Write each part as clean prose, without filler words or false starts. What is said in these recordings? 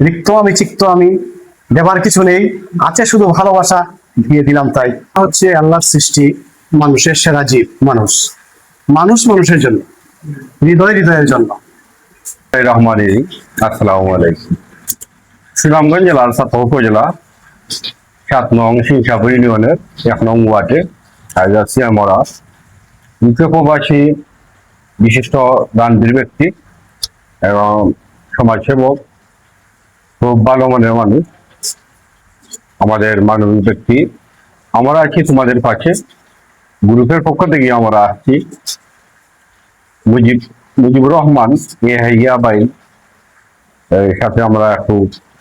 রিক্ত আমি চিক্ত আমি, দেবার কিছু নেই, আছে শুধু ভালোবাসা, দিয়ে দিলাম তাই। হচ্ছে আল্লাহর সৃষ্টি, মানুষের সেরা জীব মানুষ। মানুষ মানুষের জন্য, হৃদয় হৃদয়ের জন্য। রহমান আসসালামু আলাইকুম। সুনামগঞ্জ জেলার সাতহ উপজেলা 7 নং সিংসাপুর ইউনিয়নের 1 নং ওয়ার্ডে সিয়ামরা প্রবাসী বিশিষ্ট দানবীর ব্যক্তি এবং সমাজসেবক, খুব ভালো মনের মানুষ, আমাদের মানবিক ব্যক্তি। আমরা আছি তোমাদের পাশে, গ্রুপের পক্ষ থেকে আমরা আসছি। মুজিবুর রহমান হাইয়া ভাই সাথে আমরা একটু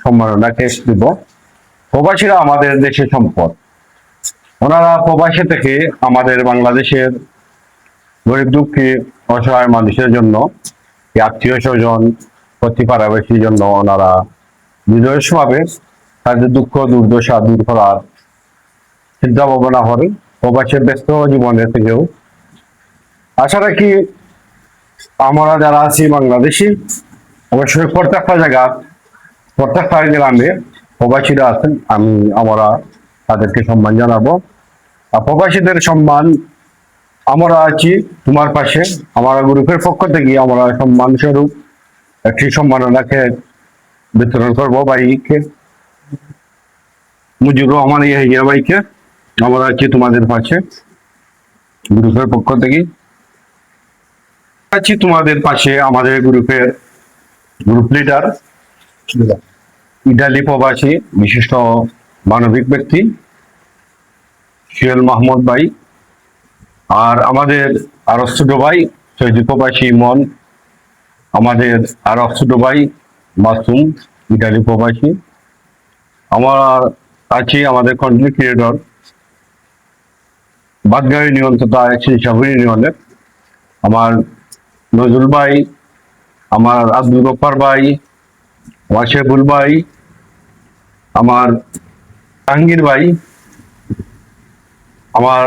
সম্মাননা টেস্ট দিব। প্রবাসীরা আমাদের দেশের সম্পদ। ওনারা প্রবাসী থেকে আমাদের বাংলাদেশের গরিব দুঃখী অসহায় মানুষের জন্য, আত্মীয় স্বজন প্রতিপাড়াবাসীর জন্য ওনারা নিজস্বভাবে তাদের দুঃখ দুর্দশা দূর করার চিন্তা ভাবনা করেন। প্রবাসের ব্যস্ত জীবনে থেকেও আশা রাখি আমরা যারা আছি বাংলাদেশি, অবশ্যই প্রত্যেকটা জায়গা প্রত্যেকটা গ্রামে প্রবাসীরা আছেন, আমরা তাদেরকে সম্মান জানাবো। আর প্রবাসীদের সম্মান, আমরা আছি তোমার পাশে। আমার গ্রুপের পক্ষ থেকে আমরা সম্মান স্বরূপ একটি সম্মাননাকে বিতরণ করবো ভাইকে, মুজিবুর রহমান ইয়াহিয়া ভাইকে। আমরা আছি তোমাদের পাশে গ্রুপের পক্ষ থেকে, আছি তোমাদের পাশে। আমাদের গ্রুপ লিডার ইটালি প্রবাসী বিশিষ্ট মানবিক ব্যক্তি সুহেল মাহমুদ ভাই, আর আমাদের আরো ছোট ভাই সৈয়দ প্রবাসী ইমন, আমাদের আরো ছোট ভাই মাসুম ইটালি প্রবাসী। আমার আছি আমাদের কন্টেন্ট ক্রিয়েটর বাদগাঁও ইউনিয়ন তথা সিংসাপুর ইউনিয়নের আমার নজরুল ভাই, আমার আব্দুল গফফার ভাই, আমার শেফুল ভাই, আমার জাহাঙ্গীর ভাই, আমার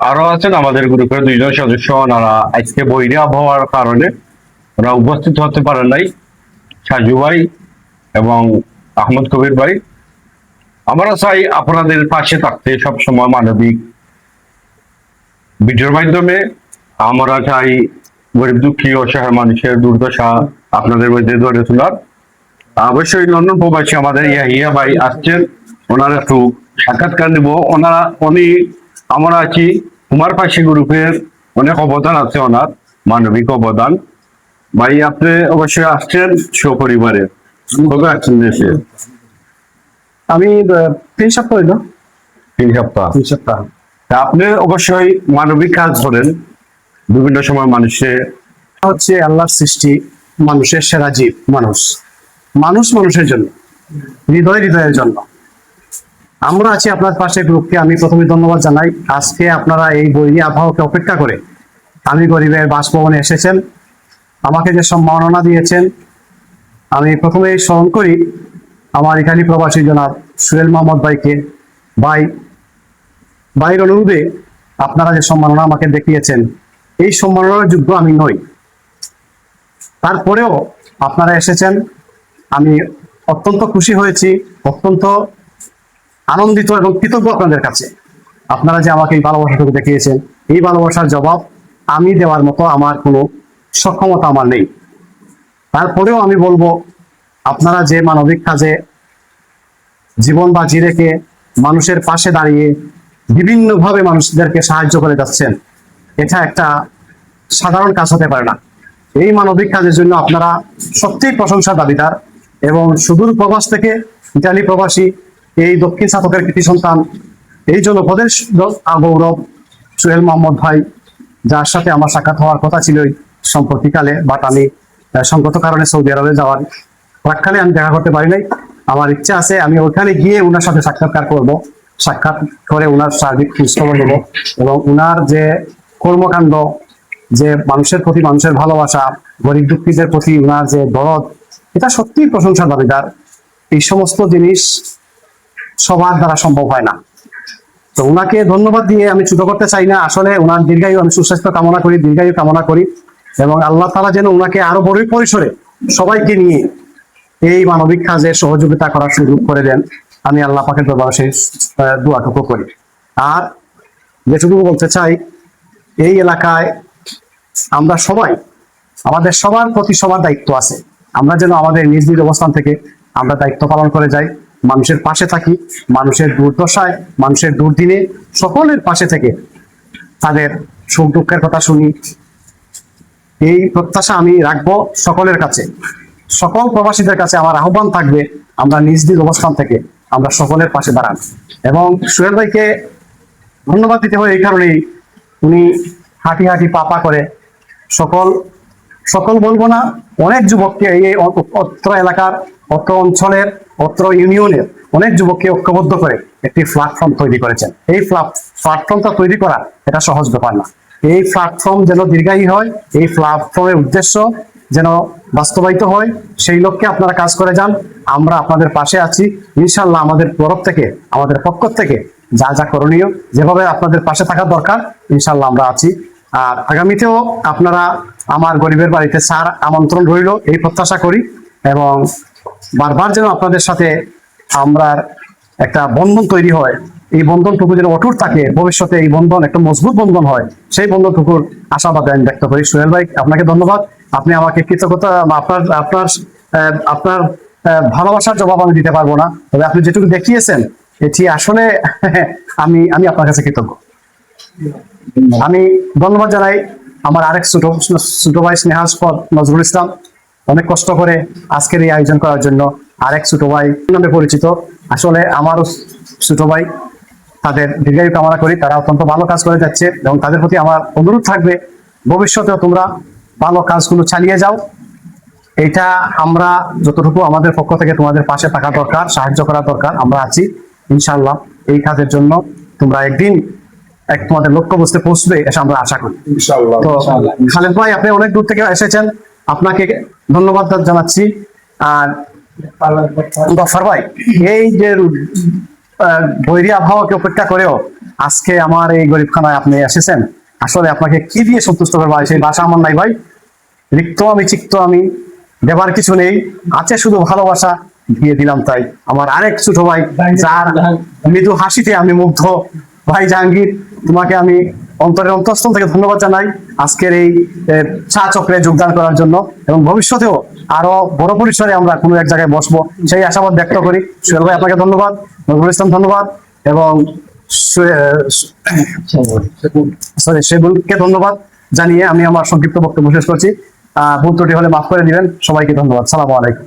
আরো আছেন আমাদের গ্রুপের 2 জন সদস্য। ওনারা আজকে বৈরী আবহাওয়ার কারণে ওরা উপস্থিত হতে পারেন নাই, সাজু ভাই এবং আহমদ কবির ভাই। আমরা চাই আপনাদের পাশে থাকতে সবসময় মানবিক ভিডিওর মাধ্যমে। আমরা চাই গরিব দুঃখী অসহায় মানুষের দুর্দশা আপনাদের মধ্যে ধরে তোলার। অবশ্যই লন্ডন প্রবাসী আমাদের ইয়াহিয়া ভাই আসছেন, ওনার একটু সাক্ষাৎকার নিব। আমরা আছি তোমার পাশে গ্রুপের অনেক অবদান আছে ওনার, মানবিক অবদান। ভাই আপনি অবশ্যই আসছেন সপরিবারে, কবে আসছেন দেশে? আমি 3 সপ্তাহ হইল। 3 সপ্তাহ। 3 সপ্তাহ। আপনি অবশ্যই মানবিক কাজ করেন বিভিন্ন সময় মানুষের। হচ্ছে আল্লাহর সৃষ্টি, মানুষের সেরা জীব মানুষ। মানুষ মানুষের জন্য, হৃদয় হৃদয়ের জন্য। আমরা আছি আপনার পাশে। গ্রুপকে আমি প্রথমে ধন্যবাদ জানাই। আজকে আপনারা এই বৈরী আবহাওয়াকে অপেক্ষা করে আমি গরিবের বাসভবনে এসেছেন, আমাকে যে সম্মাননা দিয়েছেন। আমি প্রথমেই স্মরণ করি আমার ইটালি প্রবাসী জনাব সুহেল মাহমুদ ভাইকে। ভাইয়ের অনুরোধে আপনারা যে সম্মাননা আমাকে দেখিয়েছেন, এই সম্মাননার যোগ্য আমি নই, তারপরেও আপনারা এসেছেন। আমি অত্যন্ত খুশি হয়েছি, অত্যন্ত আনন্দিত এবং কৃতজ্ঞ আপনাদের কাছে। আপনারা যে আমাকে এই ভালোবাসাটুকু দেখিয়েছেন, এই ভালোবাসার জবাব আমি দেওয়ার মতো আমার কোনো সক্ষমতা আমার নেই। তারপরেও আমি বলবো, আপনারা যে মানবিক কাজে জীবন বাজি রেখে মানুষের পাশে দাঁড়িয়ে বিভিন্নভাবে মানুষদেরকে সাহায্য করে যাচ্ছেন, এটা একটা সাধারণ কাজ হতে পারে না। এই মানবিক কাজের জন্য আপনারা সত্যিই প্রশংসা দাবিদার। এবং সুদূর প্রবাস থেকে ইটালি প্রবাসী এই দক্ষিণ শাতকের কৃতি সন্তান, এই জনপদের গৌরব সুহেল মাহমুদ ভাই, যার সাথে আমার সাক্ষাৎ হওয়ার কথা ছিল সম্প্রতিকালে, বাট আমি সংগত কারণে সৌদি আরবে যাওয়ার প্রাক্কালে আমি দেখা করতে পারি নাই। আমার ইচ্ছা আছে আমি ওখানে গিয়ে ওনার সাথে সাক্ষাৎকার করব, সাক্ষাৎ করে ওনার সার্বিক খোঁজখবর নেব এবং ওনার যে কর্মকাণ্ড, যে মানুষের প্রতি মানুষের ভালোবাসা, গরিব দুঃখীদের প্রতি ওনার যে দরদ, এটা সত্যিই প্রশংসার দাবিদার। এই সমস্ত জিনিস সবার দ্বারা সম্ভব হয় না। তো ওনাকে ধন্যবাদ দিয়ে আমি ছোট করতে চাই না। আসলে ওনার দীর্ঘায়ু, আমি সুস্বাস্থ্য কামনা করি, দীর্ঘায়ু কামনা করি এবং আল্লাহ তাআলা যেন ওনাকে আরো বড় পরিসরে সবাইকে নিয়ে এই মানবিক কাজে সহযোগিতা করার সুযোগ করে দেন। আমি আল্লাহ পাকের দরবারে সেই দোয়াটুকু করি। আর যেটুকু বলতে চাই, এই এলাকায় আমরা সবাই, আমাদের সবার প্রতি সবার দায়িত্ব আছে। আমরা যেন আমাদের নিজ নিজ অবস্থান থেকে আমরা দায়িত্ব পালন করে যাই, মানুষের পাশে থাকি, মানুষের দুর্দশায়, মানুষের দুর্দিনে সকলের পাশে থেকে তাদের সুখ দুঃখের কথা শুনি। এই প্রত্যাশা আমি রাখবো সকলের কাছে। সকল প্রবাসীদের কাছে আমার আহ্বান থাকবে, আমরা নিজ নিজ অবস্থান থেকে আমরা সকলের পাশে দাঁড়ান। এবং সোহেল ভাইকে ধন্যবাদ দিতে হয় এই কারণেই, উনি হাঁটি হাঁটি পা করে সকল সকল বলবো না, অনেক যুবককে এই অত্র এলাকার, অত্র অঞ্চলের, অত্র ইউনিয়নের অনেক যুবককে ঐক্যবদ্ধ করে একটি প্ল্যাটফর্ম তৈরি করেছেন। এই প্ল্যাটফর্মটা তৈরি করা এটা সহজ ব্যাপার না। এই প্ল্যাটফর্ম যেন দীর্ঘায়ী হয়, এই প্ল্যাটফর্মের উদ্দেশ্য যেন বাস্তবায়িত হয়, সেই লক্ষ্যে আপনারা কাজ করে যান। আমরা আপনাদের পাশে আছি ইনশাল্লাহ। আমাদের তরফ থেকে, আমাদের পক্ষ থেকে যা যা করণীয়, যেভাবে আপনাদের পাশে থাকা দরকার, ইনশাল্লাহ আমরা আছি। আর আগামীতেও আপনারা আমার গরিবের বাড়িতে স্যার আমন্ত্রণ রইল, এই প্রত্যাশা করি। এবং বারবার যেন আপনাদের সাথে আমরা একটা বন্ধন তৈরি হয়, এই বন্ধনটুকু যেন অটুট থাকে, ভবিষ্যতে এই বন্ধন একটা মজবুত বন্ধন হয়, সেই বন্ধনটুকুর আশাবাদ আমি ব্যক্ত করি। সোহেল ভাই, আপনাকে ধন্যবাদ। আপনি আমাকে কৃতজ্ঞতা, আপনার আপনার আপনার ভালোবাসার জবাব আমি দিতে পারবো না, তবে আপনি যেটুকু দেখিয়েছেন এটি আসলে আমি আমি আপনার কাছে কৃতজ্ঞ। আমি ধন্যবাদ জানাই আমার আরেক ছোট ভাই স্নেহাস্পদ নজরুল ইসলাম, অনেক কষ্ট করে আজকের এই আয়োজন করার জন্য। আরেক ছোট ভাই নামে পরিচিত, আসলে আমারও ছোট ভাই। তাদের দীর্ঘায়ু কামনা করি, তারা অত্যন্ত ভালো কাজ করে যাচ্ছে এবং তাদের প্রতি আমার অনুরোধ থাকবে ভবিষ্যতেও তোমরা ভালো কাজগুলো চালিয়ে যাও। এটা আমরা যতটুকু আমাদের পক্ষ থেকে তোমাদের পাশে থাকা দরকার, সাহায্য করা দরকার, আমরা আছি ইনশাআল্লাহ। এই কাজের জন্য তোমরা একদিন তোমাদের লক্ষ্যবস্তুতে পৌঁছবে, এটা আমরা আশা করি ইনশাআল্লাহ। তো খালেদ ভাই, আপনি অনেক দূর থেকে এসেছেন, আপনাকে ধন্যবাদ জানাচ্ছি। আর গফর ভাই, এই যে বৈরী আবহাওয়াকে উপেক্ষা করেও আজকে আমার এই গরিবখানায় আপনি এসেছেন, আসলে আপনাকে কি দিয়ে সন্তুষ্ট করবো সেই ভাষা আমার নাই ভাই। রিক্ত আমি, চিক্ত আমি, দেবার কিছু নেই, আছে শুধু ভালোবাসা, দিয়ে দিলাম তাই। আমার আরেক ছোট ভাই, যার মৃদু হাসিতে আমি মুগ্ধ, ভাই জাহাঙ্গীর, তোমাকে আমি অন্তরের অন্তঃস্থল থেকে ধন্যবাদ জানাই আজকের এই চা চক্রে যোগদান করার জন্য। এবং ভবিষ্যতেও আরো বড় পরিসরে আমরা কোনো এক জায়গায় বসবো, সেই আশাবাদ ব্যক্ত করি। সোহেল ভাই, আপনাকে ধন্যবাদ। নজরুল ইসলাম ধন্যবাদ। এবং সেবুলকে ধন্যবাদ জানিয়ে আমি আমার সংক্ষিপ্ত বক্তব্য শেষ করছি। ভুল ত্রুটি হলে মাফ করে দিবেন। সবাইকে ধন্যবাদ। সালামু আলাইকুম।